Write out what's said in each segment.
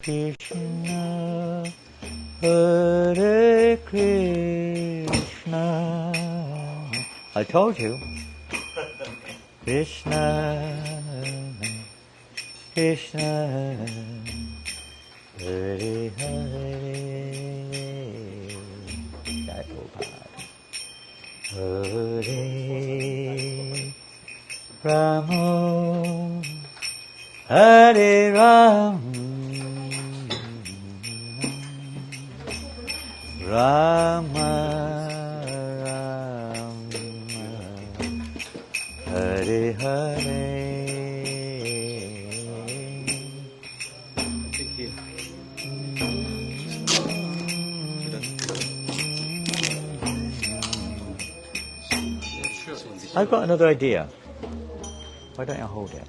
Krishna, Hare Krishna. I told you. Krishna, Krishna, Hare Hare, Hare Rama, Hare Rama, Rama Rama, Hare Hare. I've got another idea. Why don't you hold it?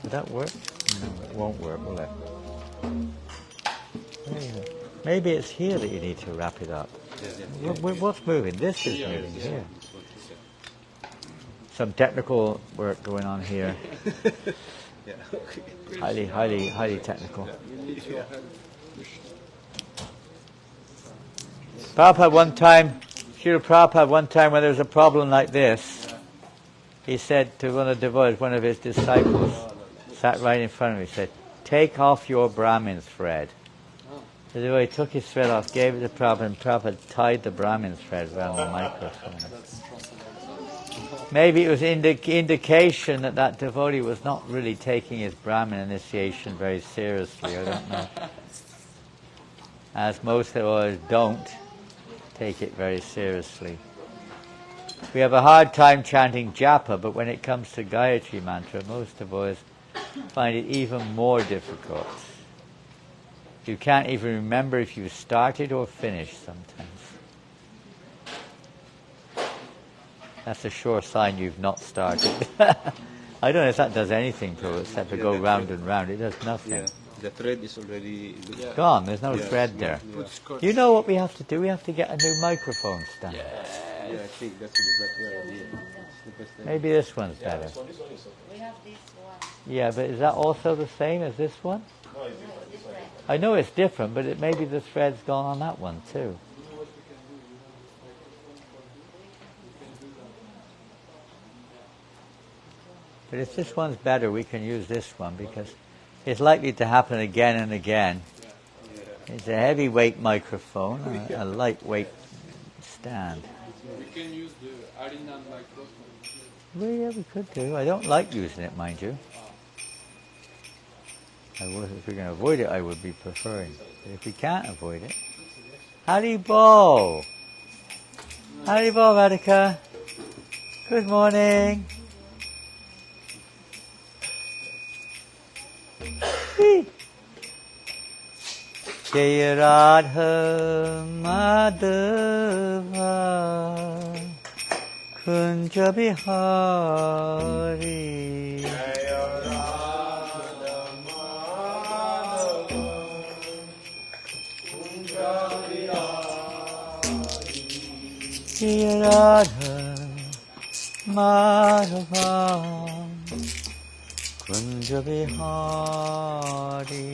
Would that work? No, it won't work, will it? Maybe it's here that you need to wrap it up. What's moving? This is moving here. Some technical work going on here. Highly technical. Prabhupada one time, Srila Prabhupada one time when there was a problem like this, he said to one of the devotees, one of his disciples, sat right in front of him, he said, "Take off your Brahmin's thread." The devotee took his thread off, gave it to Prabhupada, and Prabhupada tied the Brahmin's thread around the microphone. Maybe it was indication that that devotee was not really taking his Brahmin initiation very seriously, I don't know. As most devotees don't take it very seriously. We have a hard time chanting japa, but when it comes to Gayatri mantra, most devotees find it even more difficult. You can't even remember if you started or finished sometimes. That's a sure sign you've not started. I don't know if that does anything to it, except to go round and round. It does nothing. Yeah. The thread is already gone. There's no thread there. You know what we have to do? We have to get a new microphone stand. Yeah, I think that's the idea. Maybe this one's better. We have this one. Yeah, but is that also the same as this one? No, it's different. I know it's different, but maybe the thread's gone on that one too. But if this one's better, we can use this one because it's likely to happen again and again. It's a heavyweight microphone, a lightweight stand. We can use the arena microphone. Well, yeah, we could do. I don't like using it, mind you. If we can avoid it, I would be preferring. But if we can't avoid it, Haribol! Haribol, Radhika! Good morning! Jaya Radha Madhava Kunja Bihari Jaya Radha Madhava Kunja Bihari Jaya Radha Madhava Kunja Bihari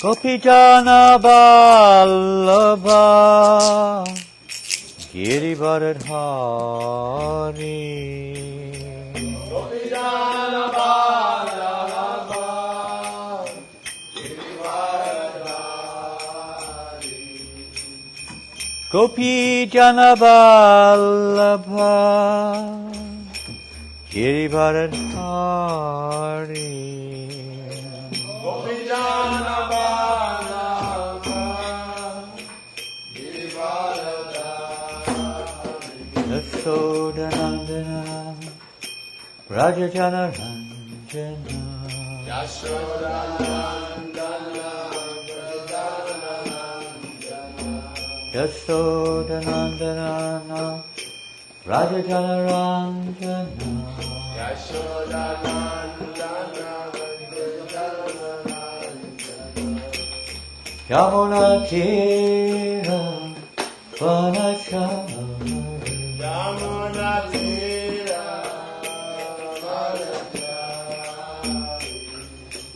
Gopijana Vallabha Girivardhari Gopijana Vallabha Girivardhari Gopijana Vallabha Girivardhari Gopijana Yashodanandana Rajajana Ranjana Yashodanandana Rajajana Ranjana Yamuna Tira Vanachari Yamuna Tira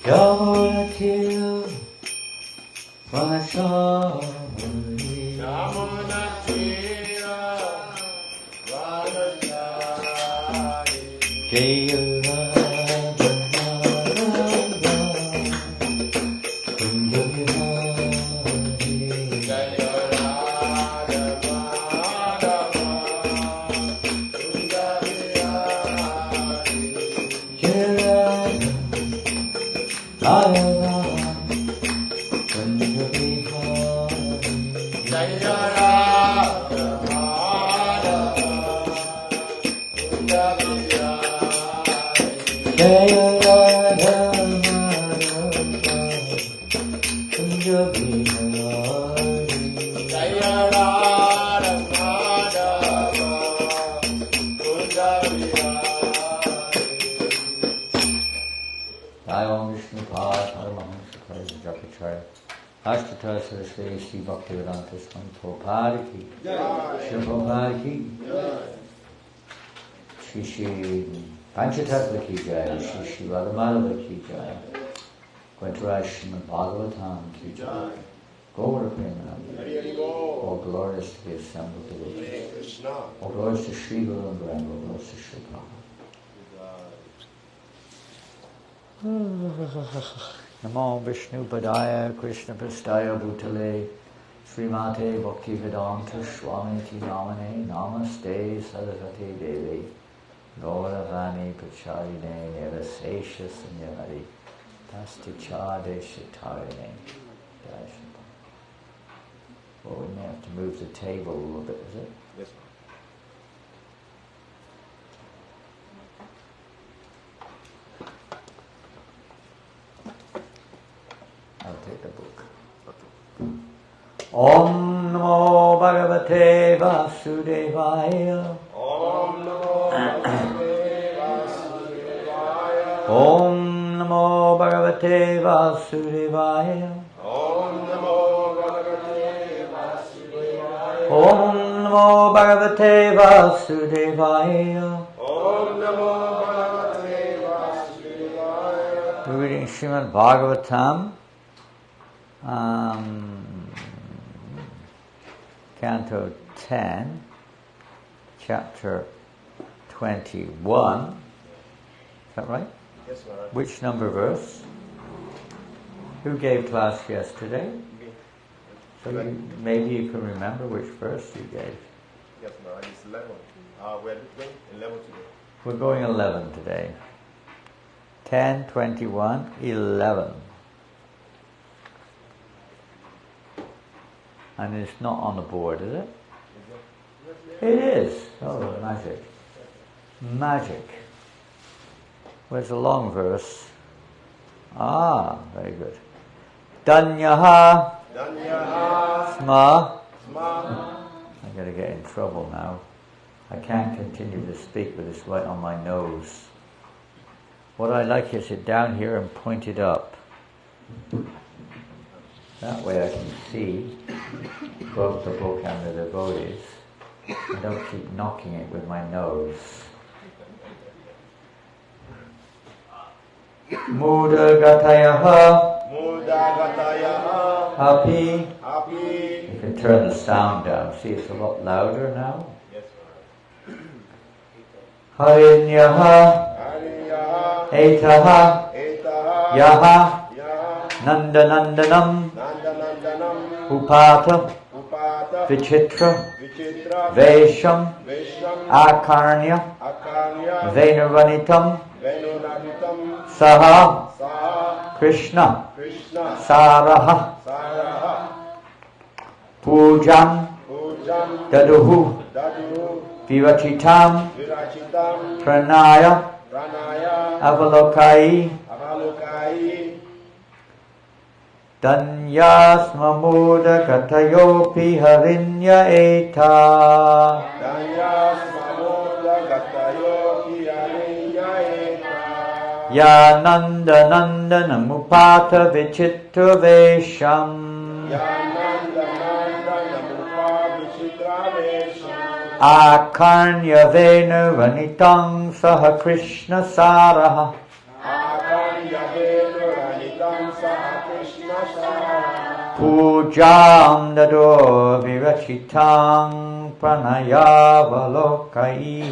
Yamuna Tira Vanachari Yamuna Tira Vanachari Jaya Radha Kunja Vihari Jaya Radha Madhava Kunja Vihari Jaya Radha Kunja Vihari Jaya Radha Madhava Kunja Vihari Jaya Radha Kunja Vihari Jaya Radha Madhava Kunja Vihari Jai Om Vishnu Pad Paramahamsa Prabhu Japachaya Ashtata Saraswati Sri Bhaktivedanta Swami Prabhupada Ki Shri Prabhupada Ki Shri Shri Panchatattva Ki Jai Shri Shri Radhamadava Ki Jai Grantaraj Srimad Bhagavatam Ki Jai Gaura Premanandi All glorious to the assembled devotees Krishna All glorious to Shri Guru and Brahma All glorious to Shri Prabhupada Namo Vishnu Padaya Krishna Prastaya Bhutale Srimate Bhaktivedanta Swami Ti Namane Namaste Saraswati Devi Gauravani Pracharine Nirasesha Sanyari Tasti Chade Shitarine Well, we may have to move the table a little bit, is it? Yes, I'll take the book. Om Namo Bhagavate Vasudevaya Om Namo Bhagavate Vasudevaya Om Namo Bhagavate Vasudevaya Om Namo Bhagavate Vasudevaya Om Namo Bhagavate Vasudevaya Om Namo Bhagavate Vasudevaya We're reading Srimad Bhagavatam, Canto 10, Chapter 21. Is that right? Yes, Maharaj. Which number verse? Who gave class yesterday? So maybe you can remember which verse you gave. Yes, Maharaj. It's 11. We're doing 11 today. We're going 11 today. 10, 21, 11. And it's not on the board, is it? It is. Oh, magic. Magic. Where's the long verse? Ah, very good. Danyaha Danyaha sma. Sma I'm going to get in trouble now. I can't continue to speak with this right on my nose. What I like is it down here and point it up. That way I can see both the book and the devotees. I don't keep knocking it with my nose. Muda gatayaha Mudagatayaha api. Api You can turn the sound down. See, it's a lot louder now. Yes, Maharaj. Harinyaha Hariyaha etaha Etaha yaha Yaha nandanandanam Nandanandanam upata Upata vichitra Vichitra vesham Vesham akarnya Akanya venuranitam Venunaditam saha Saha Krishna Krishna saraha Saraha pujan Pujan daduhu Dadu virachitam Virachitam pranaya Pranaya avalokai Avalokai danyasmamuda katayopi harinya eta Danyas Mamoda Gatayo Kiariya Eta Yanandanandanamupata vichitra vesham. Akarnya venu vanitang saha Krishna saraha. Pujam dado virachitang pranayavalokai.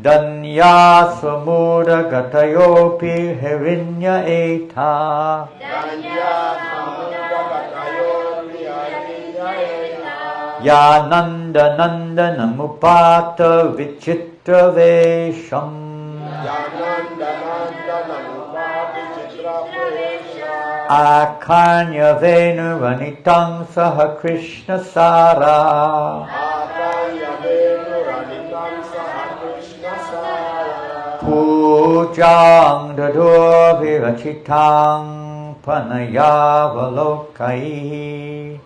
Danya samura gatayopi herinya eta. Yananda nandanamupata vichitra vesham. Akarnya venu vanitang saha Krishna sara. Pujang dadur virachitang panayavalokai.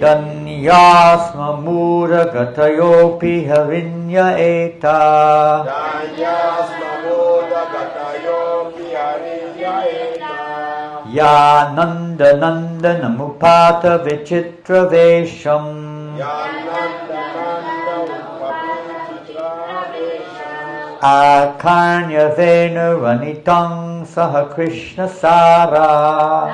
Danyasma mura gatayopi harinya eta. Yananda nandanamupata vichitra vesham. Akarnya venu vanitang saha Krishna sara.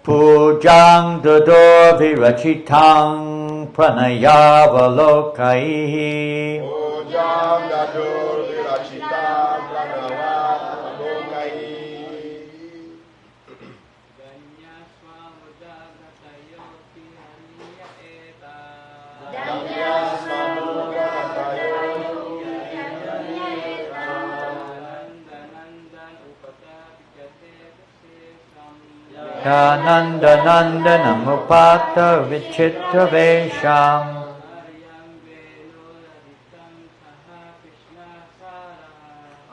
Pujang dodor virachitang pranayavalokai. Yanandanandanamupata vichitra vesham.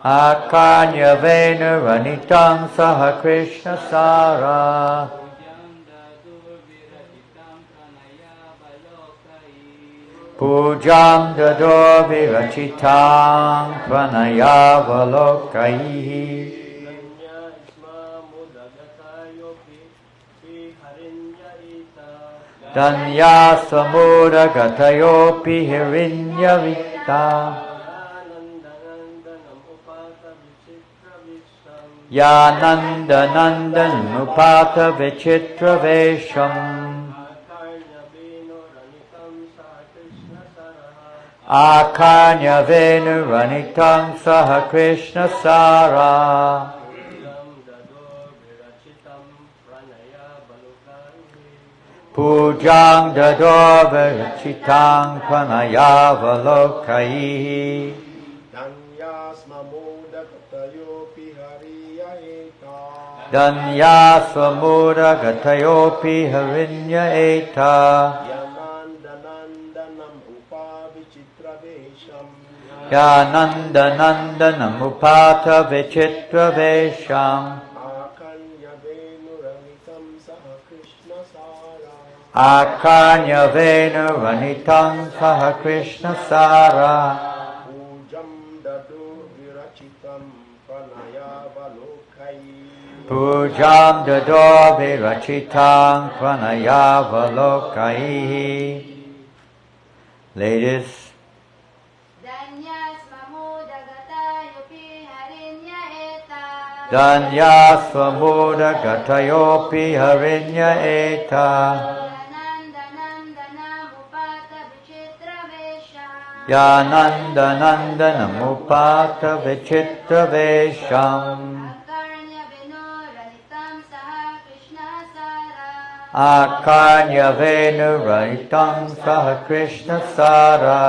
Akarnya venu vanitang saha Krishna sara. Pujam dador virachitang pranayavalokai. Danya samura gatayopi hirinya vita. Yananda nandanamupata vichitra vesham. Akarnya venu vanitang saha Krishna sara. Pujang dador virachitang pranayavalokai. Danya samura gatayopi harinya eta. Yanandanandanamupata vichitra vesham. Akarnya venu vanitang saha Krishna sara. Pujam dador virachitang pranayavalokai. Ladies. Danya swamuda gatayopi harinya eta. Yanandanandanamupata vichitra vesham. Akarnya venu vanitang saha Krishna sara.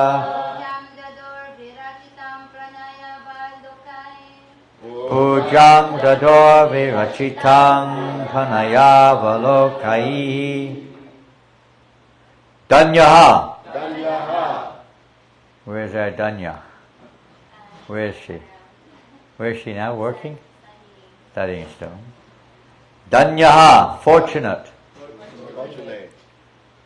Pujam dador virachitang pranayavalokai. Danyaha. Where's our Danya? Where is she? Where is she now? Working? Studying still. Danyaha, fortunate. Fortunate.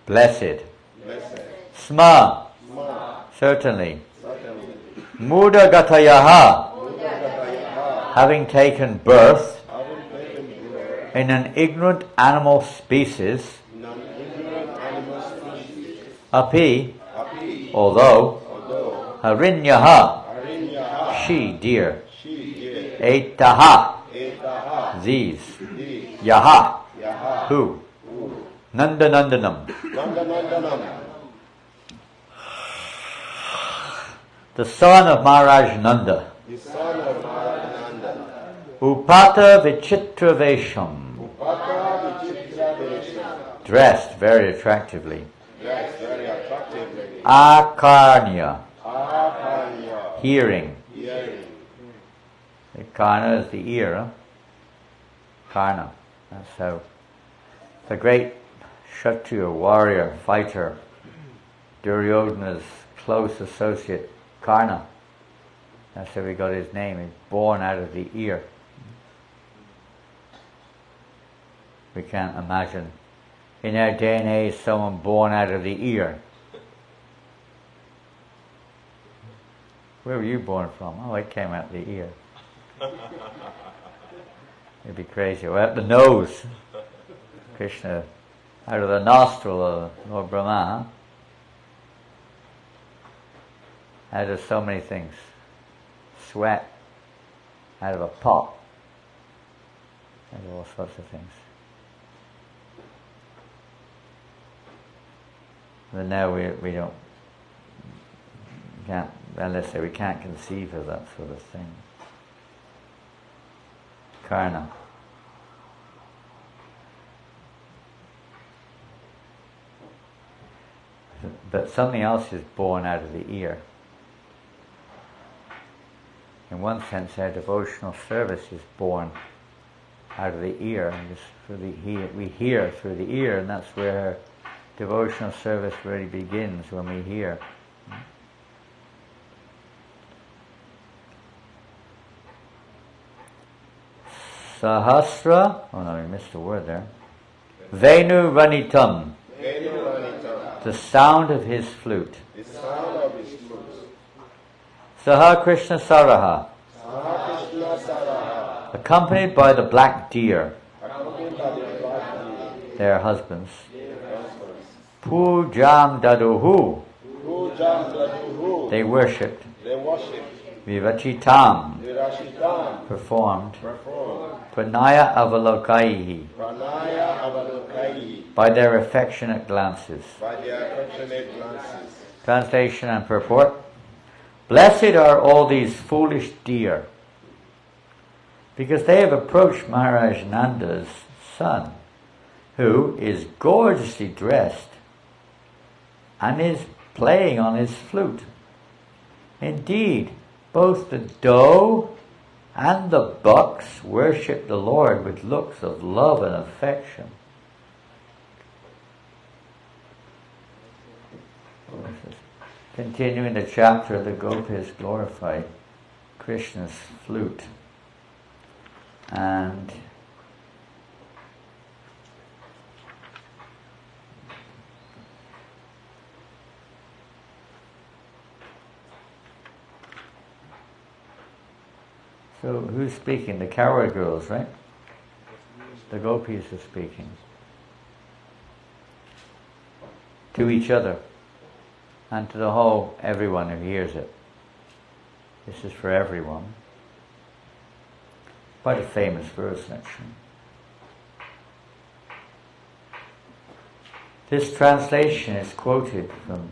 Blessed. Blessed. Sma, Ma. certainly. Certainly. Mudagatayaha, Mudagataya. having taken birth Having taken birth. in an ignorant animal species, Non-ignorant animal species. api, Api. although, Although. harinyaha, Arinyaha. she, dear, She did. etaha, Etaha. these, These. yaha, Yaha. who, nandanandanam, Nandanandanam. the son of Maharaj Nanda, The son of Marananda. upata vichitravesham, Upata Vichitra Desha. dressed very attractively, Dressed very attractively. akarnya, Akanya. hearing, Hearing. the karna is the ear, huh? Karna, that's how the great Kshatriya warrior fighter, Duryodhana's close associate Karna, that's how he got his name. He's born out of the ear. We can't imagine in our day and age someone born out of the ear. Where were you born from? Oh, I came out the ear. It'd be crazy. Or out the nose. Krishna, out of the nostril of Lord Brahma. Huh? Out of so many things. Sweat. Out of a pot. Out of all sorts of things. But now we don't, can't, let's say we can't conceive of that sort of thing. Karna. But something else is born out of the ear. In one sense, our devotional service is born out of the ear. And just we hear through the ear, and that's where our devotional service really begins, when we hear. Sahasra, oh no, we missed a word there. Venu Ranitam, Venu Ranita. the sound of his flute. The sound of his flute. Saha Krishna Saraha, Krishna Saraha. accompanied by the black deer, Accompanied by the black deer. their husbands. Pujam Daduhu, Pujam Daduhu. they worshipped. They worship. Vivachitam, Virashitam. performed. Perform. Pranaya Avalokaihi, Pranaya Avalokai. by their affectionate glances. By their affectionate glances. Translation and purport. Blessed are all these foolish deer, because they have approached Maharaj Nanda's son, who is gorgeously dressed and is playing on his flute. Indeed, both the doe and the bucks worship the Lord with looks of love and affection. Continuing the chapter, the gopis glorify Krishna's flute. And so who's speaking? The cowherd girls, right? The gopis are speaking to each other and to the whole, everyone who hears it. This is for everyone. Quite a famous verse, actually. This translation is quoted from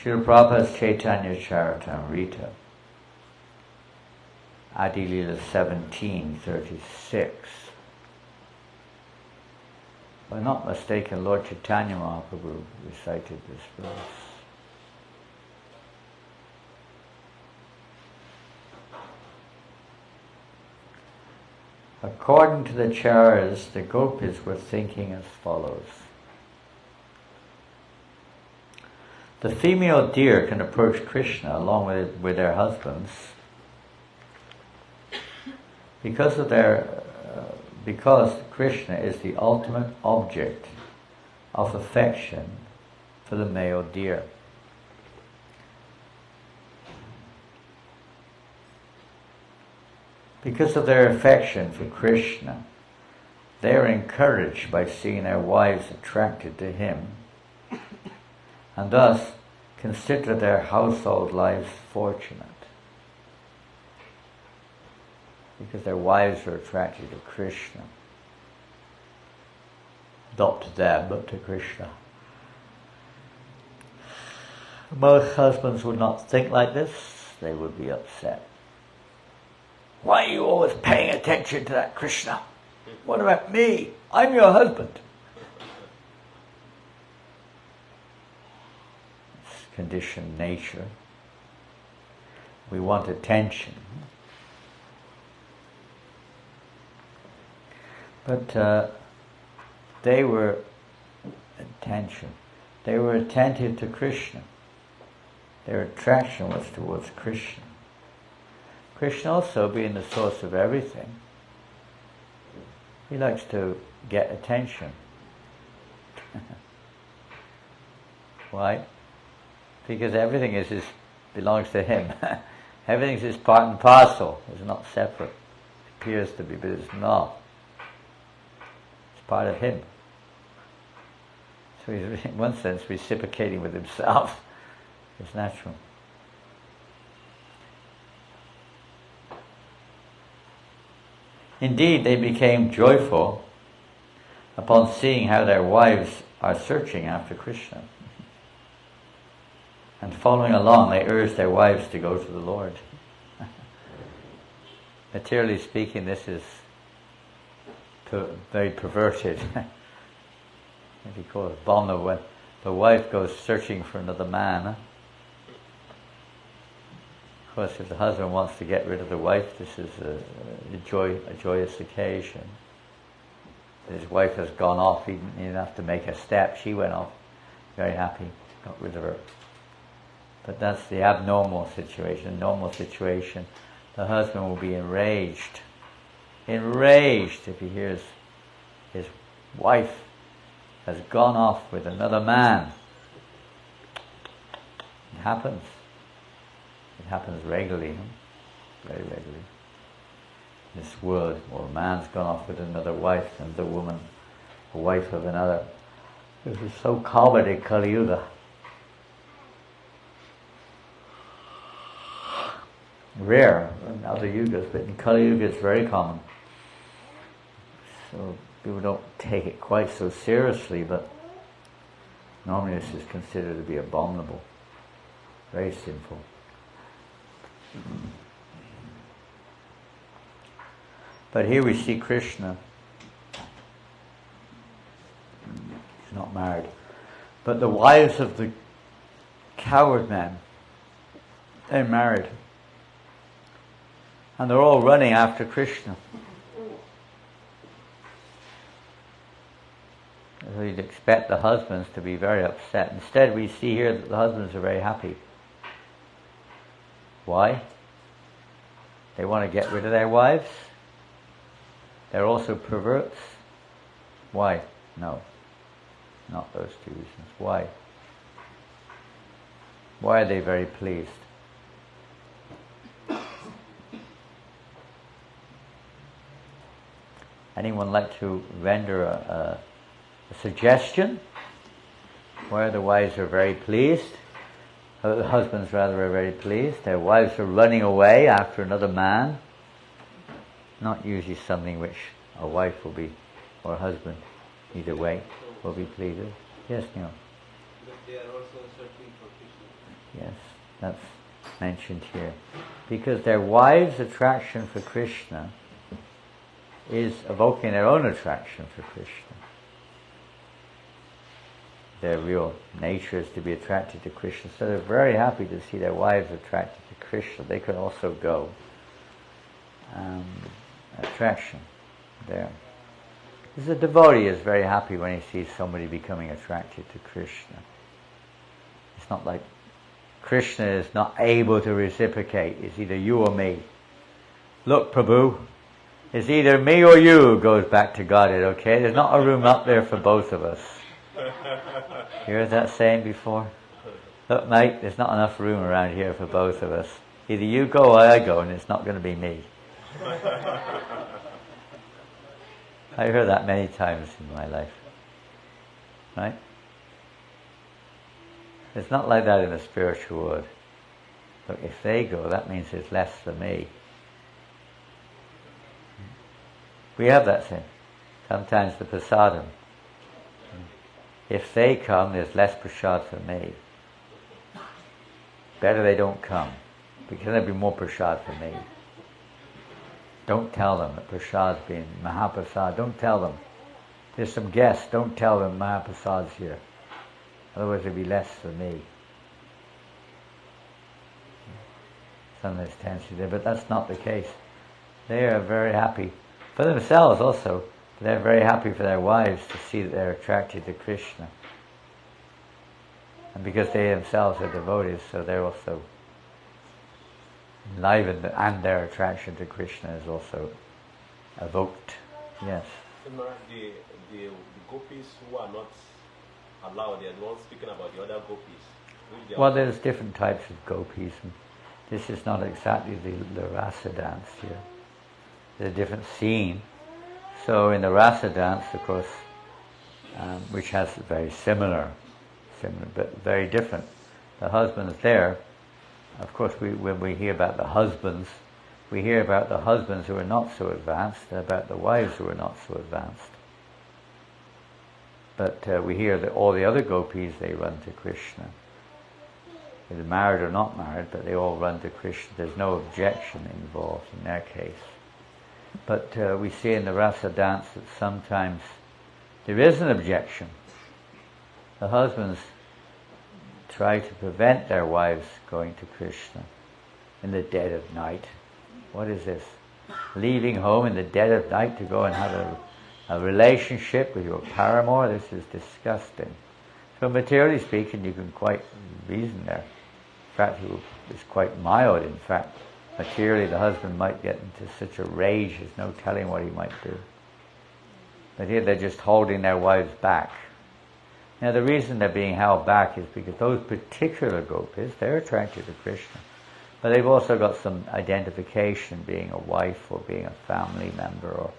Srila Prabhupada's Chaitanya Charitamrita, Adilila 1736. If I'm not mistaken, Lord Chaitanya Mahaprabhu recited this verse. According to the Charas, the gopis were thinking as follows. The female deer can approach Krishna along with their husbands because Krishna is the ultimate object of affection for the male deer. Because of their affection for Krishna, they are encouraged by seeing their wives attracted to him, and thus consider their household lives fortunate. Because their wives are attracted to Krishna. Not to them, but to Krishna. Most husbands would not think like this. They would be upset. Why are you always paying attention to that Krishna? What about me? I'm your husband. It's conditioned nature. We want attention. But they were attentive to Krishna. Their attraction was towards Krishna. Krishna also being the source of everything, he likes to get attention. Why? Because everything belongs to him. Everything is his part and parcel. It's not separate. It appears to be, but it's not. It's part of him. So he's in one sense reciprocating with himself. It's natural. Indeed, they became joyful upon seeing how their wives are searching after Krishna. And following along, they urged their wives to go to the Lord. Materially speaking, this is very perverted. If you call it bondha, when the wife goes searching for another man. Of course, if the husband wants to get rid of the wife, this is a joyous occasion. His wife has gone off, he didn't have to make a step, she went off, very happy, got rid of her. But that's the abnormal situation. Normal situation, the husband will be enraged if he hears his wife has gone off with another man. It happens. It happens regularly, very regularly. In this world, or a man's gone off with another wife, and the woman, a wife of another. This is so common in Kali Yuga. Rare in other yugas, but in Kali Yuga it's very common. So people don't take it quite so seriously, but normally this is considered to be abominable, very sinful. But here we see Krishna. He's not married. But the wives of the coward men, they're married. And they're all running after Krishna. So you'd expect the husbands to be very upset. Instead, we see here that the husbands are very happy. Why? They want to get rid of their wives. They're also perverts. Why? No. Not those two reasons. Why? Why are they very pleased? Anyone like to render a suggestion? Why the wives are very pleased? The husbands rather are very pleased. Their wives are running away after another man. Not usually something which a wife will be, or a husband, either way, will be pleased with. Yes, Neil? But they are also searching for Krishna. Yes, that's mentioned here. Because their wives' attraction for Krishna is evoking their own attraction for Krishna. Their real nature is to be attracted to Krishna. So they're very happy to see their wives attracted to Krishna. They can also go. Attraction there. Because the devotee is very happy when he sees somebody becoming attracted to Krishna. It's not like Krishna is not able to reciprocate. It's either you or me. Look, Prabhu, it's either me or you who goes back to Godhead, okay? There's not a room up there for both of us. You heard that saying before? Look, mate, there's not enough room around here for both of us. Either you go or I go, and it's not going to be me. I heard that many times in my life. Right? It's not like that in the spiritual world. Look, if they go, that means there's less for me. We have that thing. Sometimes the prasadam. If they come, there's less prasad for me. Better they don't come, because there'll be more prasad for me. Don't tell them that prasad's being Mahaprasad. Don't tell them. There's some guests. Don't tell them Mahaprasad's here. Otherwise there'll be less for me. Sometimes tension there, but that's not the case. They are very happy. For themselves also, they're very happy for their wives to see that they're attracted to Krishna. And because they themselves are devotees, so they're also enlivened, and their attraction to Krishna is also evoked. Yes. The gopis who are not allowed, they are not speaking about the other gopis. Well, there's different types of gopis. And this is not exactly the rasa dance here. There's a different scene. So in the rasa dance, of course, which has very similar but very different. The husband's there. Of course, when we hear about the husbands, we hear about the husbands who are not so advanced, and about the wives who are not so advanced. But we hear that all the other gopis, they run to Krishna. Either married or not married, but they all run to Krishna. There's no objection involved in their case. But we see in the rasa dance that sometimes there is an objection. The husbands try to prevent their wives going to Krishna in the dead of night. What is this? Leaving home in the dead of night to go and have a relationship with your paramour? This is disgusting. So materially speaking, you can quite reason there. In fact, it's quite mild. In fact, materially the husband might get into such a rage, there's no telling what he might do. But here they're just holding their wives back. Now the reason they're being held back is because those particular gopis, they're attracted to Krishna. But they've also got some identification, being a wife or being a family member, or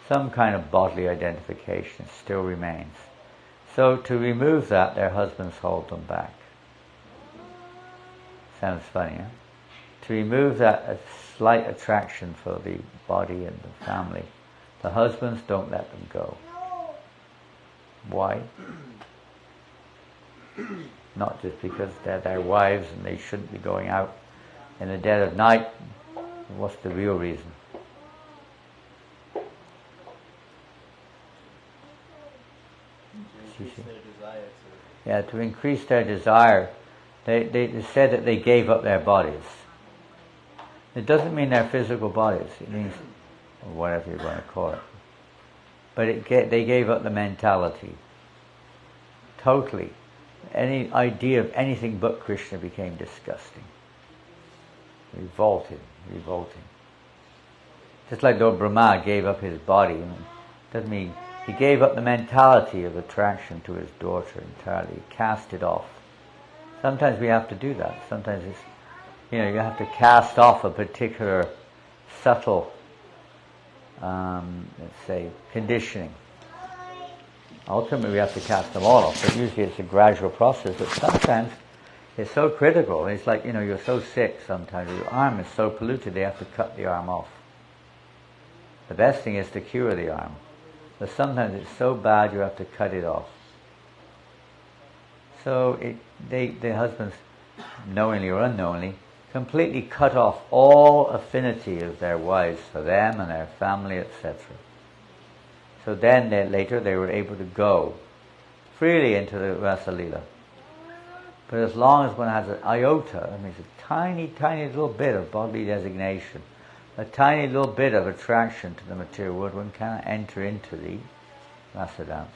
some kind of bodily identification still remains. So to remove that, their husbands hold them back. Sounds funny, huh? To remove that slight attraction for the body and the family, the husbands don't let them go. Why? Not just because they're their wives and they shouldn't be going out in the dead of night. What's the real reason? Yeah, to increase their desire. They said that they gave up their bodies. It doesn't mean their physical bodies. It means, or whatever you want to call it. But they gave up the mentality. Totally. Any idea of anything but Krishna became disgusting. Revolting. Just like Lord Brahma gave up his body. Doesn't mean he gave up the mentality of attraction to his daughter entirely. He cast it off. Sometimes we have to do that. Sometimes it's, you have to cast off a particular subtle, let's say, conditioning. Ultimately, we have to cast them all off, but usually it's a gradual process. But sometimes it's so critical. It's like, you're so sick sometimes. Your arm is so polluted, they have to cut the arm off. The best thing is to cure the arm. But sometimes it's so bad, you have to cut it off. So the husbands, knowingly or unknowingly, completely cut off all affinity of their wives for them and their family, etc. So then later they were able to go freely into the Rasa Leela. But as long as one has an iota, I mean it's a tiny, tiny little bit of bodily designation, a tiny little bit of attraction to the material world, one cannot enter into the Rasa dance.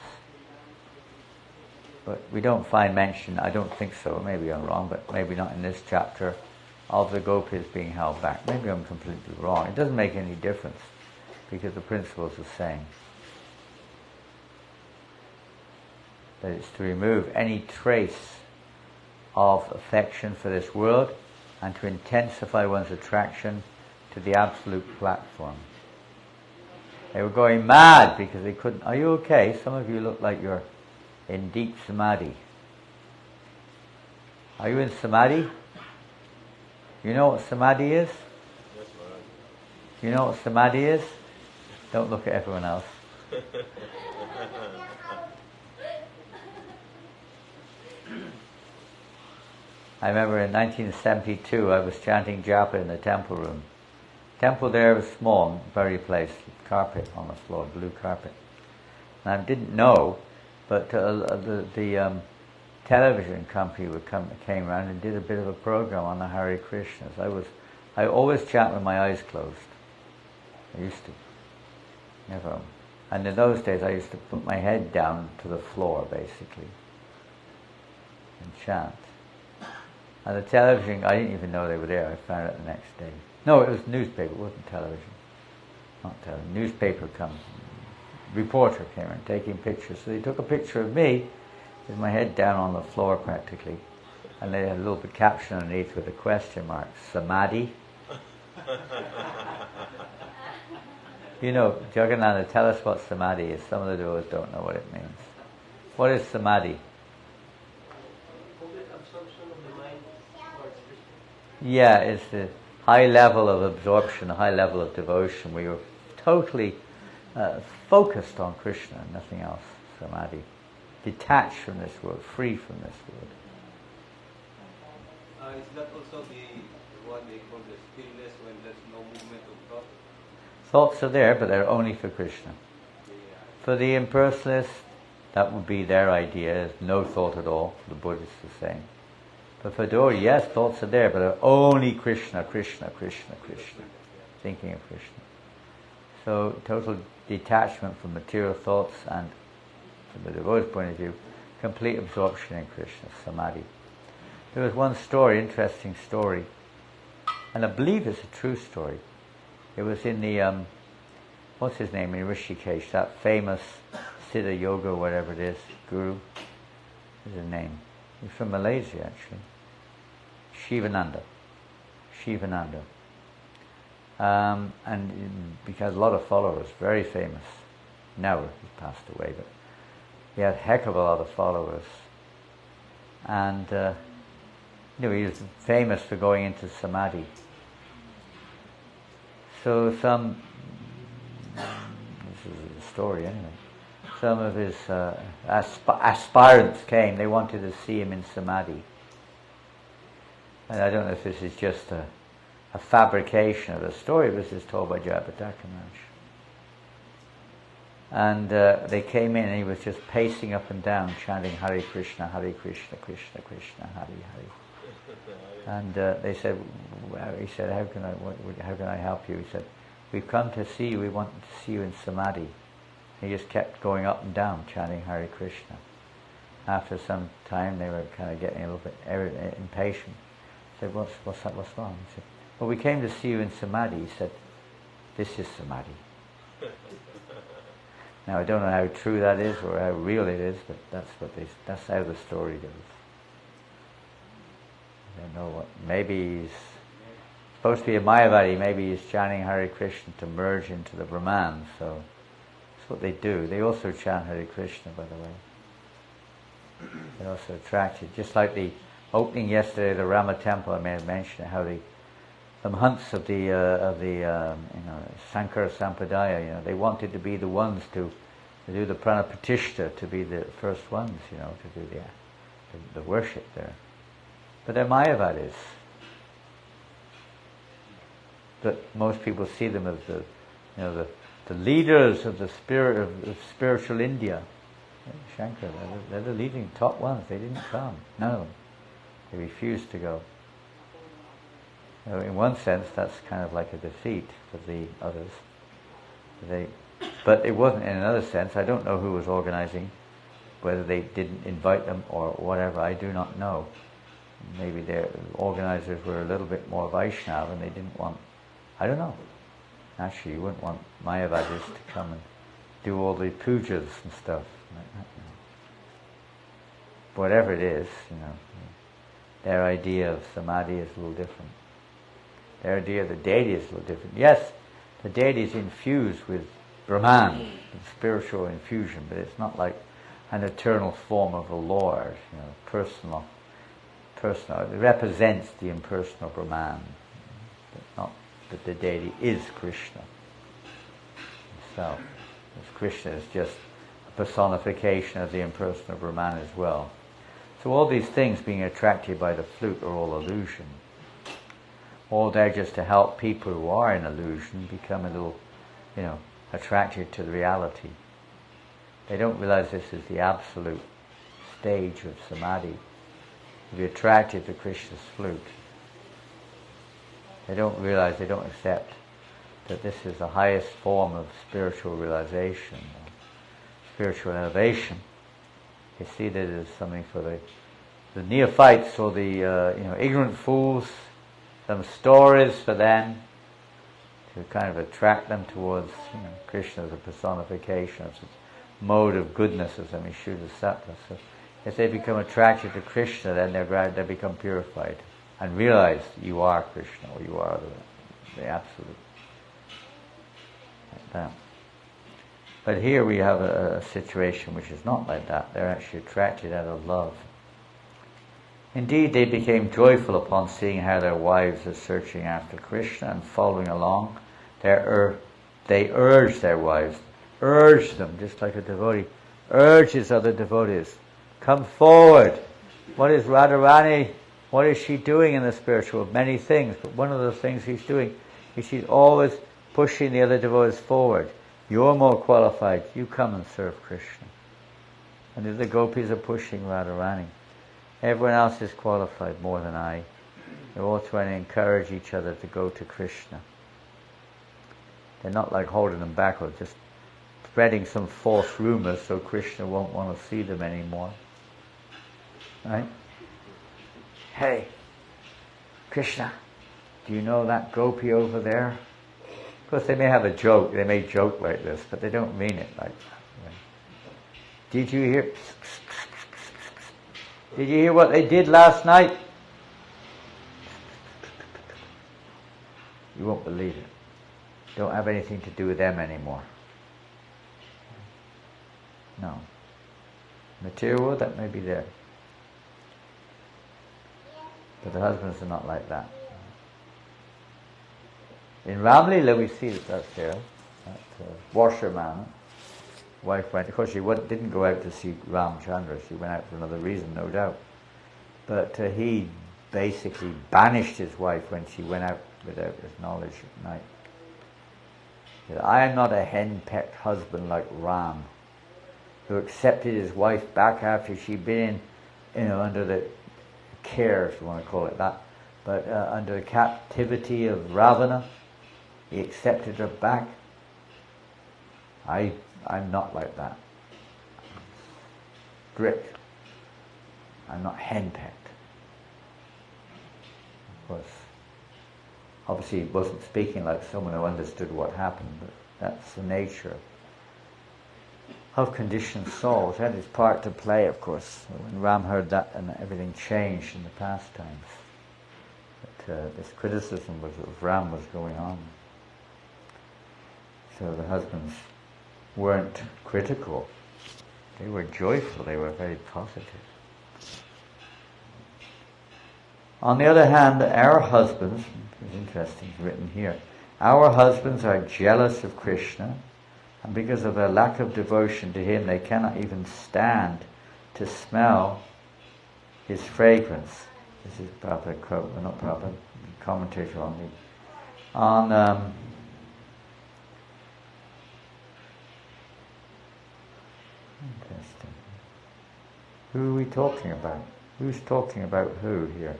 but we don't find mention, I don't think so, maybe I'm wrong, but maybe not in this chapter, of the gopis being held back. Maybe I'm completely wrong. It doesn't make any difference, because the principle is the same. That it's to remove any trace of affection for this world and to intensify one's attraction to the absolute platform. They were going mad because they couldn't. Are you okay? Some of you look like you're in deep samadhi. Are you in samadhi? You know what samadhi is? Yes, Maharaj. You know what samadhi is? Don't look at everyone else. I remember in 1972 I was chanting japa in the temple room. Temple there was small, very place, carpet on the floor, blue carpet. And I didn't know, but the television company came around and did a bit of a program on the Hare Krishnas. I always chant with my eyes closed. I used to. Never. And in those days I used to put my head down to the floor, basically, and chant. And the television, I didn't even know they were there. I found out the next day. No, it was newspaper. It wasn't television. Not television. Newspaper reporter came in taking pictures. So they took a picture of me with my head down on the floor practically. And they had a little bit caption underneath with a question mark. Samadhi. You know, Jagannatha, tell us what samadhi is. Some of the devotees don't know what it means. What is samadhi? Complete absorption of the mind towards Krishna. Yeah, it's the high level of absorption, a high level of devotion where you're totally focused on Krishna and nothing else. Samadhi. Detached from this world, free from this world. Is that also what they call the stillness when there's no movement of thought? Thoughts are there, but they're only for Krishna. For the impersonalists, that would be their idea, no thought at all. The Buddhists are saying. But for Dori, yes, thoughts are there, but they're only Krishna, Krishna, Krishna, Krishna. Thinking of Krishna. So total detachment from material thoughts and, from the devotee's point of view, complete absorption in Krishna, samadhi. There was one story, interesting story, and I believe it's a true story. It was in the, what's his name, in Rishikesh, that famous Siddha Yoga, whatever it is, guru. What's his name? He's from Malaysia, actually. Shivananda. And because a lot of followers, very famous. Now he's passed away, but he had a heck of a lot of followers. And he was famous for going into samadhi. So this is a story anyway, some of his aspirants came, they wanted to see him in samadhi. And I don't know if this is just a fabrication of the story, it was just told by Jayapataka Maharaj. And they came in and he was just pacing up and down, chanting Hare Krishna, Krishna Krishna, Hare Hare. And they said, he said, how can I help you? He said, we've come to see you, we want to see you in samadhi. He just kept going up and down, chanting Hare Krishna. After some time, they were kind of getting a little bit impatient. He said, what's wrong? He said, well, we came to see you in samadhi. He said, this is samadhi. Now, I don't know how true that is or how real it is, but that's how the story goes. I don't know what, maybe he's supposed to be a Mayavadi, maybe he's chanting Hare Krishna to merge into the Brahman, so that's what they do. They also chant Hare Krishna, by the way. They're also attracted, just like the opening yesterday of the Rama temple, I may have mentioned how the monks of the Sankara Sampradaya, they wanted to be the ones to do the Pranapratishtha, to be the first ones, to do the worship there. But they're Mayavadis. But most people see them as the leaders of the spirit of spiritual India. Shankara, they're the leading top ones. They didn't come. None of them. They refused to go. In one sense, that's kind of like a defeat for the others. But it wasn't in another sense. I don't know who was organizing whether they didn't invite them or whatever, I do not know. Maybe the organizers were a little bit more Vaishnava and they didn't want, I don't know. Actually, you wouldn't want Mayavadis to come and do all the pujas and stuff. Whatever it is, their idea of samadhi is a little different. Their idea of the deity is a little different. Yes, the deity is infused with Brahman, spiritual infusion, but it's not like an eternal form of a Lord, personal. It represents the impersonal Brahman, but not that the deity is Krishna himself. Krishna is just a personification of the impersonal Brahman as well. So all these things being attracted by the flute are all illusion. All there just to help people who are in illusion become a little, attracted to the reality. They don't realize this is the absolute stage of samadhi. To be attracted to Krishna's flute. They don't realize, they don't accept that this is the highest form of spiritual realization, spiritual elevation. They see that it is something for the neophytes or the ignorant fools, some stories for them to kind of attract them towards Krishna as a personification of this mode of goodness, as Shuddha Sattva. So if they become attracted to Krishna, then they become purified and realize you are Krishna, or you are the absolute. Like that. But here we have a situation which is not like that. They're actually attracted out of love. Indeed, they became joyful upon seeing how their wives are searching after Krishna and following along. They urged their wives, urged them, just like a devotee urges other devotees. Come forward. What is Radharani? What is she doing in the spiritual? Many things, but one of the things she's doing is she's always pushing the other devotees forward. You're more qualified. You come and serve Krishna. And the other gopis are pushing Radharani. Everyone else is qualified more than I. They're all trying to encourage each other to go to Krishna. They're not like holding them back or just spreading some false rumors so Krishna won't want to see them anymore. Right? Hey, Krishna, do you know that gopi over there? Of course, they may have a joke. They may joke like this, but they don't mean it like that. Right? Did you hear? Did you hear what they did last night? You won't believe it. Don't have anything to do with them anymore. No. Material world, that may be there. But the husbands are not like that. In Ramlila we see that that's there. That washerman, wife went, of course she didn't go out to see Ramchandra, she went out for another reason, no doubt. But he basically banished his wife when she went out without his knowledge at night. He said, I am not a henpecked husband like Ram, who accepted his wife back after she'd been under the care, if you want to call it that, but under the captivity of Ravana, he accepted her back. I'm not like that. Strict. I'm not henpecked. Of course, obviously he wasn't speaking like someone who understood what happened, but that's the nature of conditioned souls. It had its part to play, of course. When Ram heard that, and everything changed in the pastimes. But this criticism of Ram was going on. So the husbands weren't critical. They were joyful. They were very positive. On the other hand, our husbands, it's interesting, it's written here, our husbands are jealous of Krishna, and because of their lack of devotion to him, they cannot even stand to smell his fragrance. This is Prabhupada quote, but not Prabhupada, commentator on interesting. Who are we talking about? Who's talking about who here?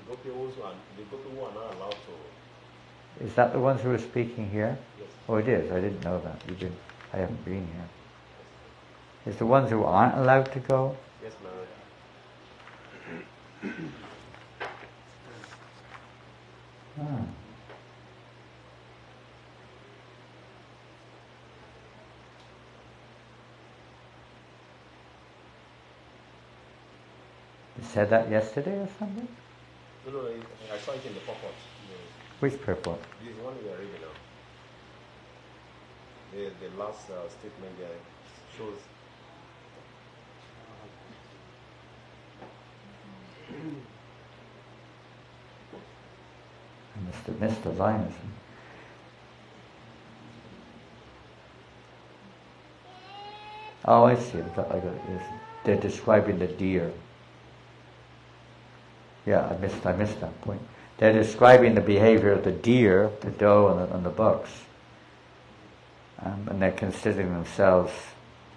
The gopi who are not allowed to. Is that the ones who are speaking here? Yes. Oh, it is. I didn't know that. I haven't been here. Is the ones who aren't allowed to go? Yes, Maharaj. Ah. You said that yesterday or something? No, I saw it in the purport. Which purport? This is one we are reading now. The last statement there shows. I must have missed the line. Oh, I see. I got it. Yes. They're describing the deer. Yeah, I missed that point. They're describing the behavior of the deer, the doe, and the bucks. And they're considering themselves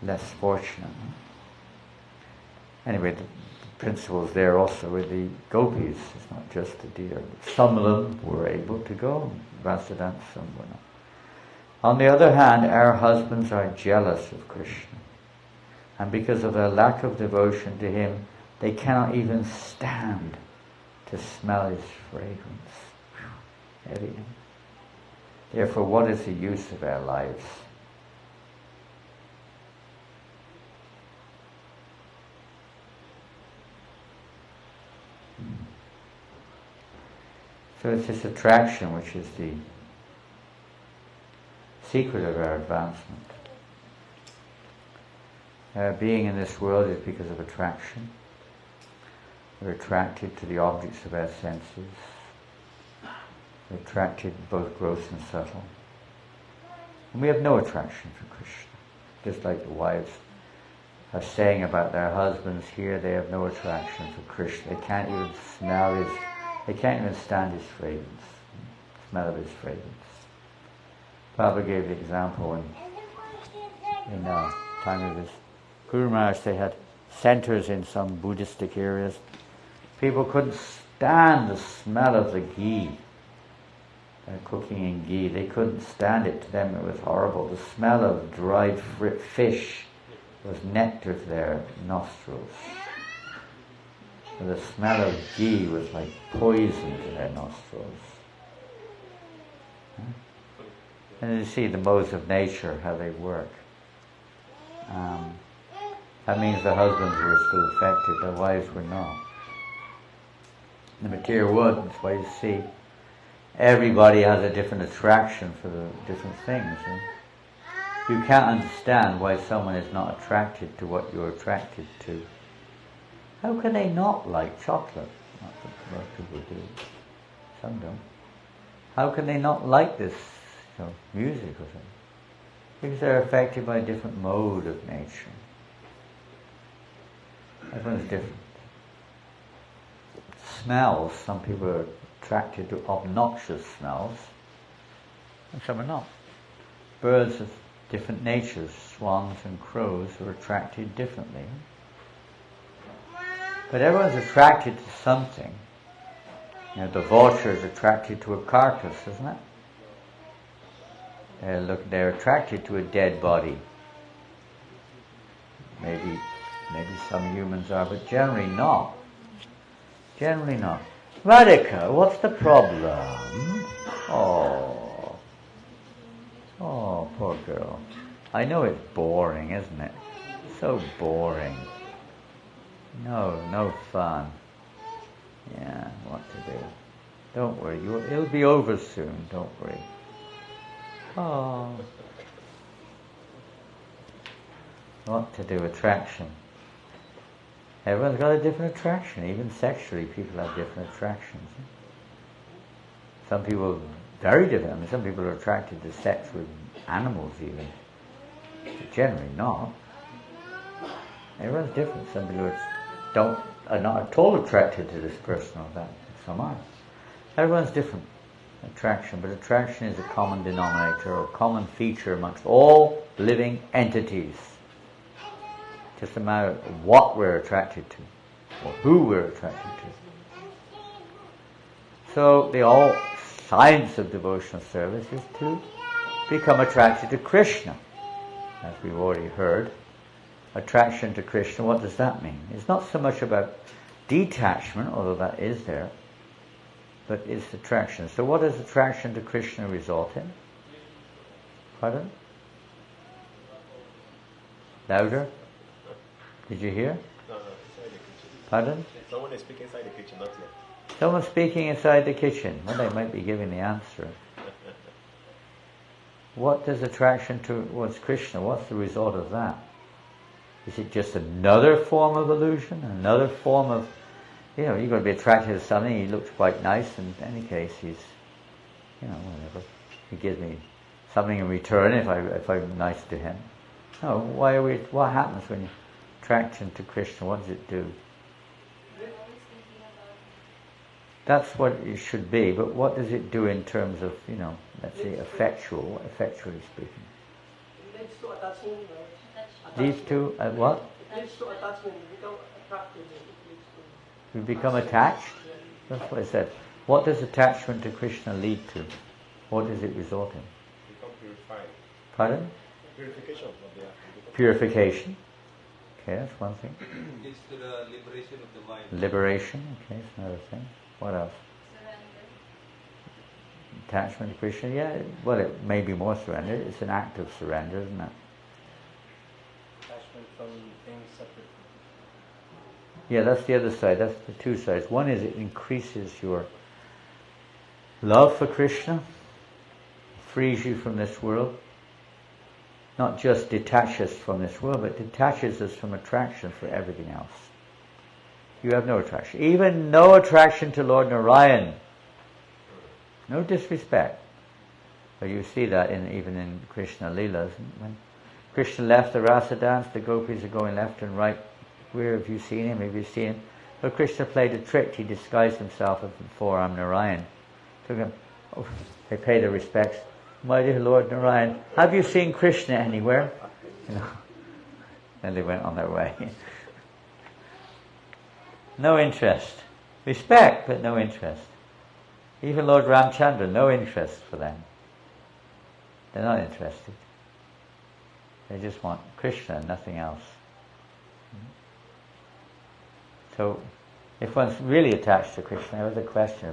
less fortunate. Anyway, the principles there also with the gopis. It's not just the deer. Some of them were able to go, Vasadant, some were not. On the other hand, our husbands are jealous of Krishna. And because of their lack of devotion to him, they cannot even stand to smell his fragrance. Heavy. Therefore, what is the use of our lives? So it's this attraction which is the secret of our advancement. Being in this world is because of attraction. We're attracted to the objects of our senses. We're attracted both gross and subtle. And we have no attraction for Krishna. Just like the wives are saying about their husbands here, they have no attraction for Krishna. They can't even smell his, they can't even stand his fragrance, smell of his fragrance. Prabhupada gave the example in time of his Guru Maharaj, they had centers in some Buddhistic areas. People couldn't stand the smell of the ghee. Cooking in ghee. They couldn't stand it. To them it was horrible. The smell of dried fish was nectar to their nostrils. And the smell of ghee was like poison to their nostrils. And you see the modes of nature, how they work. That means the husbands were still affected, the wives were not. The material world, that's why you see everybody has a different attraction for the different things. And you can't understand why someone is not attracted to what you're attracted to. How can they not like chocolate? Not that most people do. Some don't. How can they not like this music or something? Because they're affected by a different mode of nature. Everyone's different. Smells, some people are attracted to obnoxious smells, and some are not. Birds of different natures, swans and crows, are attracted differently. But everyone's attracted to something. The vulture is attracted to a carcass, isn't it? They're attracted to a dead body. Maybe some humans are, but generally not. Generally not. Radhika, what's the problem? Oh, poor girl. I know it's boring, isn't it? So boring. No fun. Yeah, what to do? Don't worry, it'll be over soon, don't worry. Oh. What to do? Attraction. Everyone's got a different attraction. Even sexually, people have different attractions. Some people very different. I mean, some people are attracted to sex with animals even. But generally not. Everyone's different. Some people are not at all attracted to this person or that. Some are. Everyone's different attraction, but attraction is a common denominator or a common feature amongst all living entities. Just a matter of what we're attracted to, or who we're attracted to. So the whole science of devotional service is to become attracted to Krishna, as we've already heard. attraction to Krishna, what does that mean? It's not so much about detachment, although that is there, but it's attraction. So what does attraction to Krishna result in? Pardon? Louder? Did you hear? No, inside the kitchen. Pardon? Someone is speaking inside the kitchen, not yet. Someone's speaking inside the kitchen. Well, they might be giving the answer. What does attraction towards Krishna, what's the result of that? Is it just another form of illusion? Another form of, you've got to be attracted to something, he looks quite nice, and in any case he's, whatever. He gives me something in return if I'm nice to him. No, what happens when you attraction to Krishna, what does it do? That's what it should be, but what does it do in terms of, let's say, effectually speaking? It leads to attachment. These two, what? It leads to attachment. You become attracted. We become attached? That's what I said. What does attachment to Krishna lead to? What does it result in? Become purified. Pardon? Purification of what they are. Purification. Okay, that's one thing. Leads to the liberation of the mind. Liberation, okay, that's another thing. What else? Surrender. Attachment to Krishna, yeah, well, it may be more surrender. It's an act of surrender, isn't it? Attachment from things separate. Yeah, that's the other side. That's the two sides. One is it increases your love for Krishna, frees you from this world. Not just detaches from this world, but detaches us from attraction for everything else. You have no attraction. Even no attraction to Lord Narayan. No disrespect. But you see that even in Krishna Leelas. When Krishna left the rasa dance, the gopis are going left and right. Where have you seen him? Have you seen him? But Krishna played a trick. He disguised himself as the forearm Narayan. Took him. Oh, they paid their respects. My dear Lord Narayan, have you seen Krishna anywhere? And they went on their way. No interest. Respect, but no interest. Even Lord Ramchandra, no interest for them. They're not interested. They just want Krishna and nothing else. So, if one's really attached to Krishna, there was a question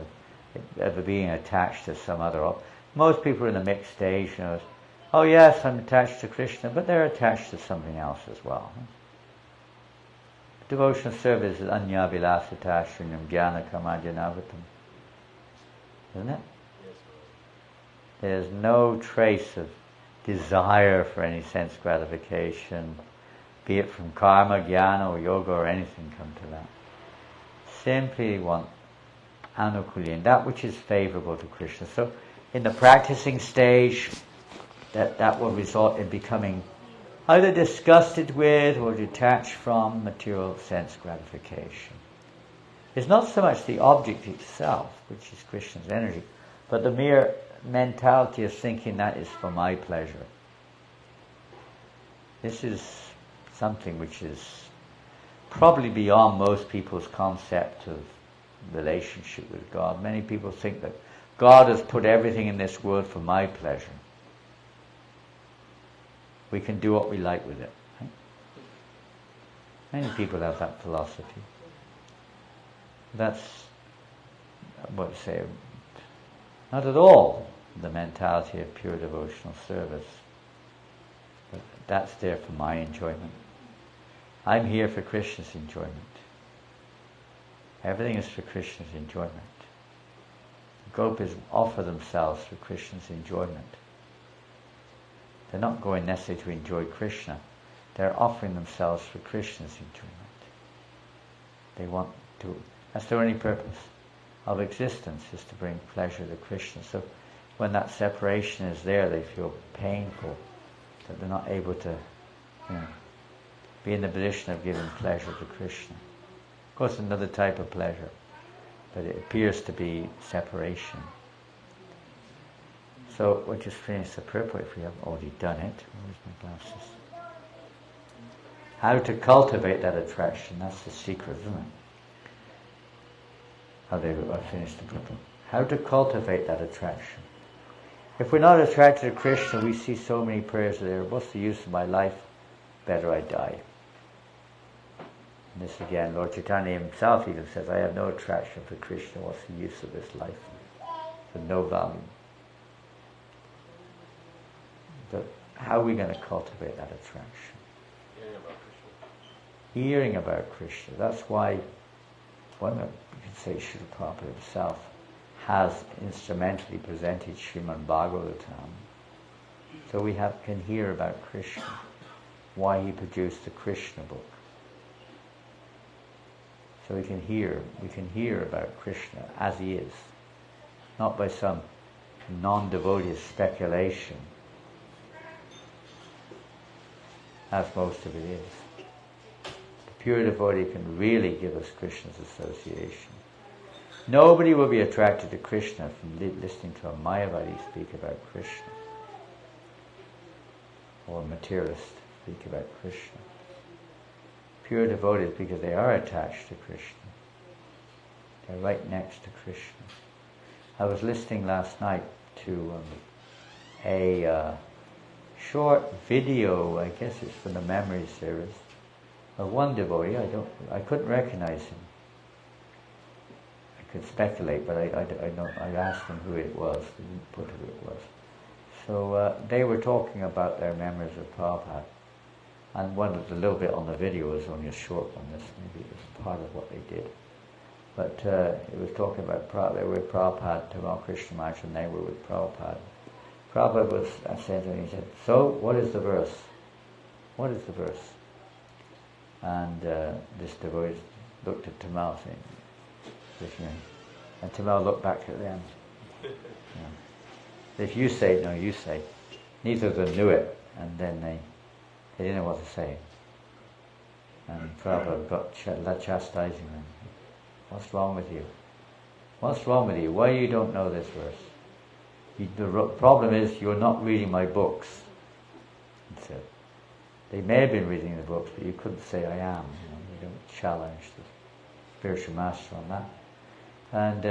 of being attached to some other. Most people are in the mixed stage, oh yes, I'm attached to Krishna, but they're attached to something else as well. Devotional service is anya vilasita shunyam jnana kamadyanavatam. Isn't it? Yes. There's no trace of desire for any sense gratification, be it from karma, jnana, or yoga, or anything come to that. Simply want anukulya, that which is favorable to Krishna. So, in the practicing stage, that will result in becoming either disgusted with or detached from material sense gratification. It's not so much the object itself, which is Krishna's energy, but the mere mentality of thinking that is for my pleasure. This is something which is probably beyond most people's concept of relationship with God. Many people think that God has put everything in this world for my pleasure. We can do what we like with it. Right? Many people have that philosophy. That's, what to say, not at all the mentality of pure devotional service. But that's there for my enjoyment. I'm here for Krishna's enjoyment. Everything is for Krishna's enjoyment. The gopis offer themselves for Krishna's enjoyment. They're not going necessarily to enjoy Krishna. They're offering themselves for Krishna's enjoyment. They want to, that's their only purpose of existence, is to bring pleasure to Krishna. So when that separation is there, they feel painful that they're not able to, be in the position of giving pleasure to Krishna. Of course, another type of pleasure, but it appears to be separation. So we'll just finish the purport if we haven't already done it. Where's my glasses? How to cultivate that attraction, that's the secret, isn't it? I finished the purport. How to cultivate that attraction. If we're not attracted to Krishna, we see so many prayers there, what's the use of my life? Better I die. And this again, Lord Chaitanya himself even says, I have no attraction for Krishna. What's the use of this life? For no value. But how are we going to cultivate that attraction? Hearing about Krishna. That's why one of, you can say, Srila Prabhupada himself has instrumentally presented Srimad Bhagavatam. So we can hear about Krishna, why he produced the Krishna book. So we can hear about Krishna as he is, not by some non-devotee speculation, as most of it is. The pure devotee can really give us Krishna's association. Nobody will be attracted to Krishna from listening to a Mayavadi speak about Krishna, or a materialist speak about Krishna. Pure devotees, because they are attached to Krishna. They're right next to Krishna. I was listening last night to a short video, I guess it's from the Memory series, of one devotee. I couldn't recognize him. I could speculate, but I asked them who it was. They didn't put who it was. So they were talking about their memories of Prabhupada. And one of the little bit on the video was only a short one. This maybe it was part of what they did. But it was talking about Prabhupada. They were with Prabhupada, Tamal Krishna Maharaj, and they were with Prabhupada. Prabhupada was saying to him, he said, so what is the verse? What is the verse? And this devotee looked at Tamal saying, and Tamal looked back at them. If you say it, no, you say. Neither of them knew it, and then they didn't know what to say. And Prabhupada got chastising them. What's wrong with you? What's wrong with you? Why you don't know this verse? The problem is you're not reading my books. He said. They may have been reading the books, but you couldn't say I am. You don't challenge the spiritual master on that. And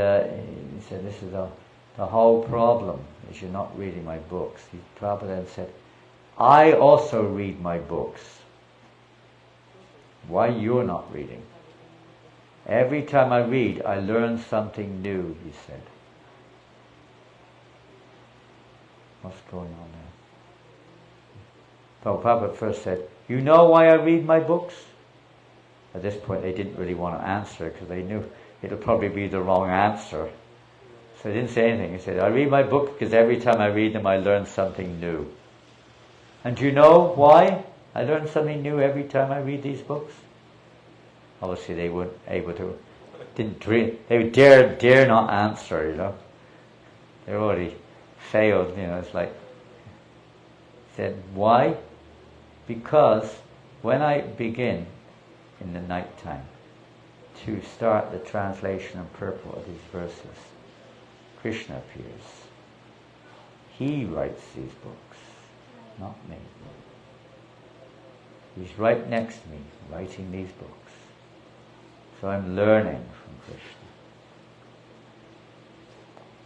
he said, this is the whole problem, is you're not reading my books. Prabhupada then said, I also read my books. Why you're not reading? Every time I read, I learn something new, he said. What's going on there? Prabhupada first said, you know why I read my books? At this point they didn't really want to answer because they knew it'll probably be the wrong answer. So they didn't say anything. He said, I read my books because every time I read them I learn something new. And do you know why I learn something new every time I read these books? Obviously they weren't able to, didn't dream, they dare not answer, They already failed, it's like, said, why? Because when I begin in the night time to start the translation and purport of these verses, Krishna appears. He writes these books, not me. He's right next to me, writing these books. So I'm learning from Krishna.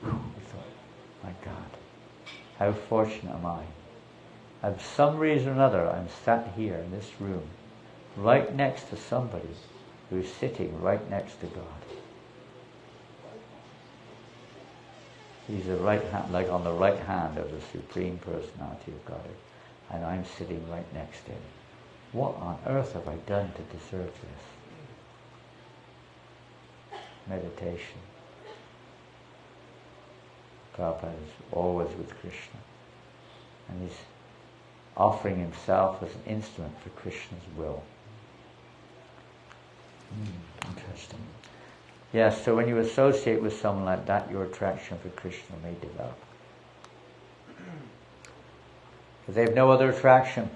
I thought, my God, how fortunate am I? For some reason or another, I'm sat here in this room, right next to somebody who's sitting right next to God. He's the right hand, like on the right hand of the Supreme Personality of God, and I'm sitting right next to him. What on earth have I done to deserve this? Meditation. Prabhupada is always with Krishna, and he's offering himself as an instrument for Krishna's will. Interesting. Yes, so when you associate with someone like that, your attraction for Krishna may develop. Because they have no other attraction.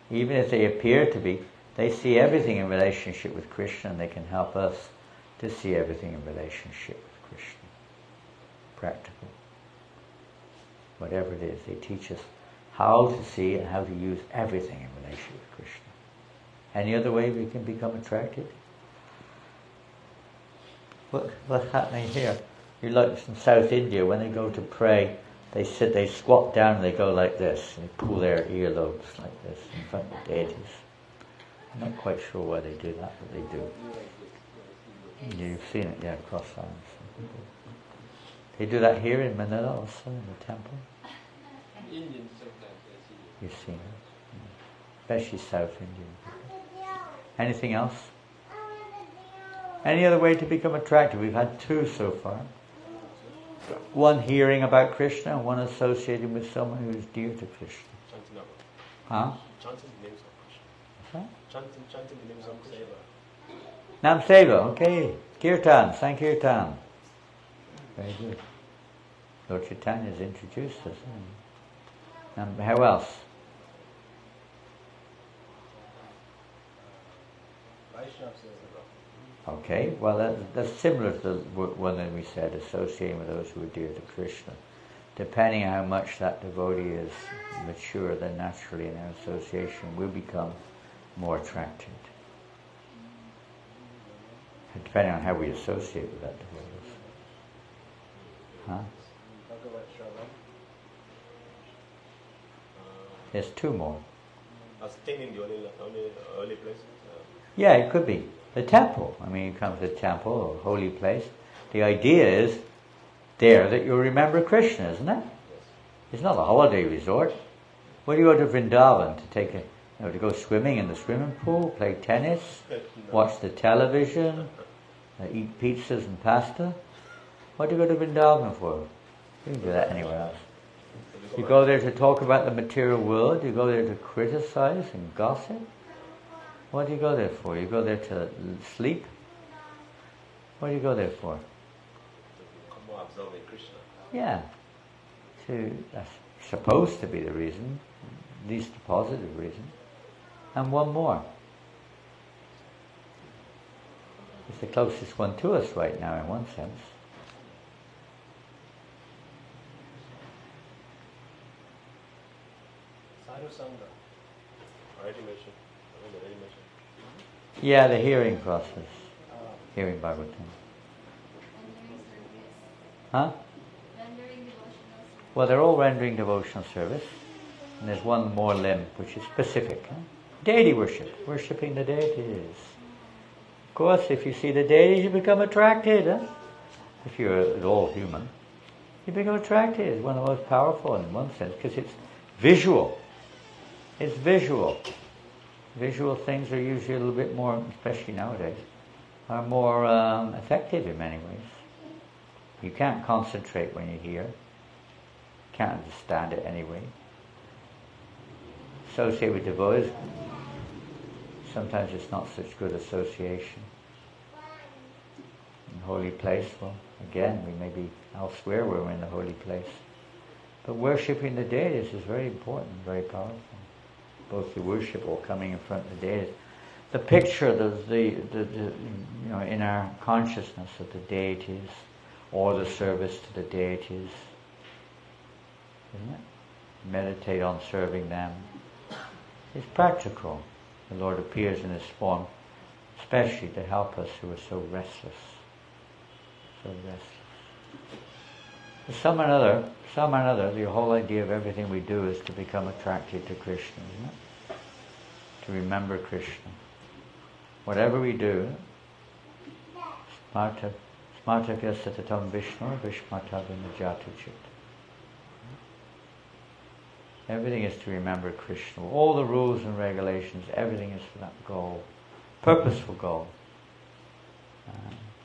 Even if they appear to be, they see everything in relationship with Krishna, and they can help us to see everything in relationship with Krishna. Practical. Whatever it is, they teach us how to see and how to use everything in relation with Krishna. Any other way we can become attracted? What's happening here? You like from South India, when they go to pray, they squat down and they go like this, and they pull their earlobes like this in front of the deities. I'm not quite sure why they do that, but they do. You've seen it, yeah, cross arms. They do that here in Manila also, in the temple. Indian sometimes I see it. You've seen it. Especially South Indian people. Anything else? Any other way to become attracted? We've had two so far. One hearing about Krishna and one associating with someone who is dear to Krishna. Chanting about. Huh? Chanting the names of Krishna. What's that? Chanting the names of Krishna. Nam Seva, okay. Kirtan, Sankirtan. Very good. Lord Chaitanya has introduced us. How else? Okay, well that's similar to the one that we said, associating with those who are dear to Krishna. Depending on how much that devotee is mature, then naturally in our association we'll become more attracted. Depending on how we associate with that devotee. Huh? There's two more. Staying in the early places. Yeah, it could be. The temple. I mean, you come to the temple, or holy place. The idea is there that you'll remember Krishna, isn't it? It's not a holiday resort. When you go to Vrindavan to take to go swimming in the swimming pool, play tennis, watch the television, eat pizzas and pasta. What do you go to Vrindavan for? You can do that anywhere else. You go there to talk about the material world. You go there to criticize and gossip. What do you go there for? You go there to sleep? What do you go there for? To become more absorbed in Krishna. Yeah. That's supposed to be the reason, at least the positive reason. And one more. It's the closest one to us right now in one sense. Sadhu Sangha. Already mentioned. Yeah, the hearing process. Hearing Bhagavatam. Huh? Rendering devotional service. Well, they're all rendering devotional service. And there's one more limb, which is specific. Huh? Deity worship. Worshipping the deities. Of course, if you see the deities, you become attracted. Huh? If you're at all human, you become attracted. It's one of the most powerful in one sense, because it's visual. It's visual. Visual things are usually a little bit more, especially nowadays, are more effective in many ways. You can't concentrate when you hear. You can't understand it anyway. Associate with devotees, sometimes it's not such good association. In holy place, well, again, we may be elsewhere where we're in the holy place. But worshipping the deities is very important, very powerful. Both the worship or coming in front of the deities. The picture, in our consciousness of the deities, or the service to the deities, isn't it? Meditate on serving them. It's practical. The Lord appears in this form, especially to help us who are so restless. So restless. Some or another, the whole idea of everything we do is to become attracted to Krishna, isn't it? To remember Krishna. Whatever we do, smartavya satatam Vishnu, vishmatavya najatuchit. Everything is to remember Krishna. All the rules and regulations, everything is for that goal. Purposeful goal.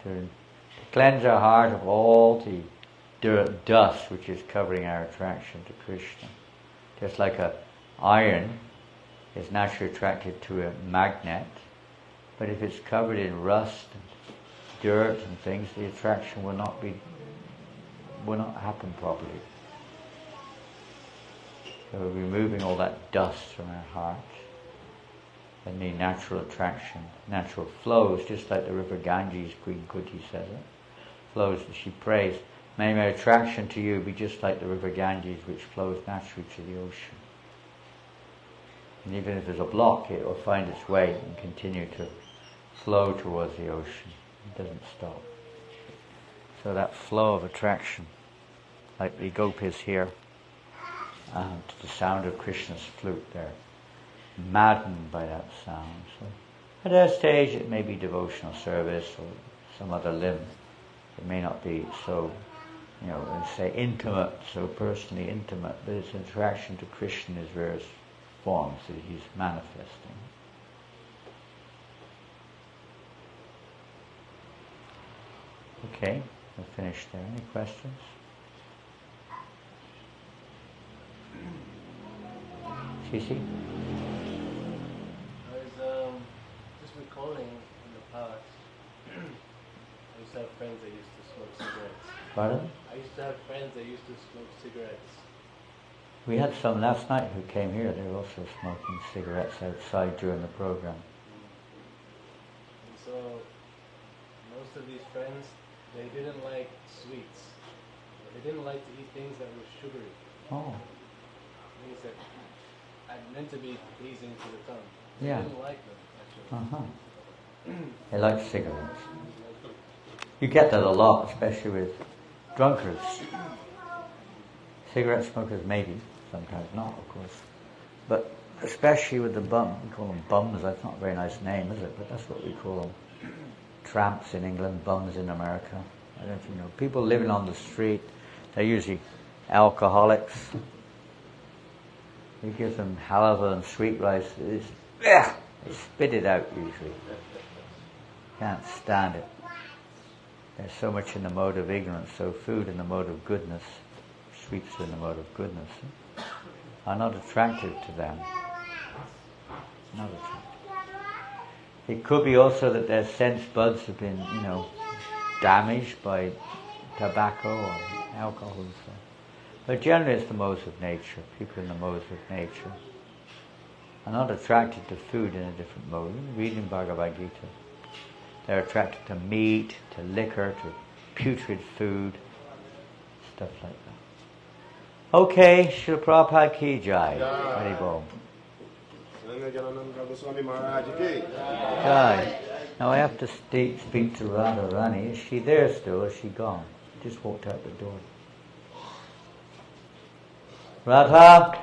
To cleanse our heart of all the dust which is covering our attraction to Krishna. Just like a iron is naturally attracted to a magnet, but if it's covered in rust and dirt and things, the attraction will not happen properly. So removing all that dust from our heart, and the natural attraction, natural flows, just like the river Ganges, Queen Kuti says it, flows, she prays, may my attraction to you be just like the river Ganges, which flows naturally to the ocean. And even if there's a block, it will find its way and continue to flow towards the ocean. It doesn't stop. So that flow of attraction, like the gopis here, to the sound of Krishna's flute there, maddened by that sound. So at that stage it may be devotional service or some other limb. It may not be so, let's say intimate, so personally intimate, but its interaction to Krishna is various forms that he's manifesting. Okay, we'll finish there. Any questions? Cece? I was just recalling in the past, I used to have friends that used to smoke cigarettes. Pardon? I used to have friends that used to smoke cigarettes. We had some last night who came here. They were also smoking cigarettes outside during the program. And so, most of these friends, they didn't like sweets. They didn't like to eat things that were sugary. Oh, Things that I meant to be pleasing to the tongue. They yeah. didn't like them, actually. Uh-huh. They like cigarettes. You get that a lot, especially with drunkards. Cigarette smokers maybe, sometimes not, of course. But especially with the bum, we call them bums. That's not a very nice name, is it? But that's what we call them. Tramps in England, bums in America. I don't know if you know. People living on the street, they're usually alcoholics. You give them halava and sweet rice, they spit it out usually. Can't stand it. There's so much in the mode of ignorance, so food in the mode of goodness, sweets in the mode of goodness, are not attractive to them. Not attractive. It could be also that their sense buds have been, damaged by tobacco or alcohol and so on. But generally it's the modes of nature. People in the modes of nature are not attracted to food in a different mode. Reading Bhagavad Gita, they're attracted to meat, to liquor, to putrid food, stuff like that. Okay, Srila Prabhupada ki jai. Hari Bol. Jai. Now I have to speak to Radharani. Is she there still? Is she gone? Just walked out the door. Radha?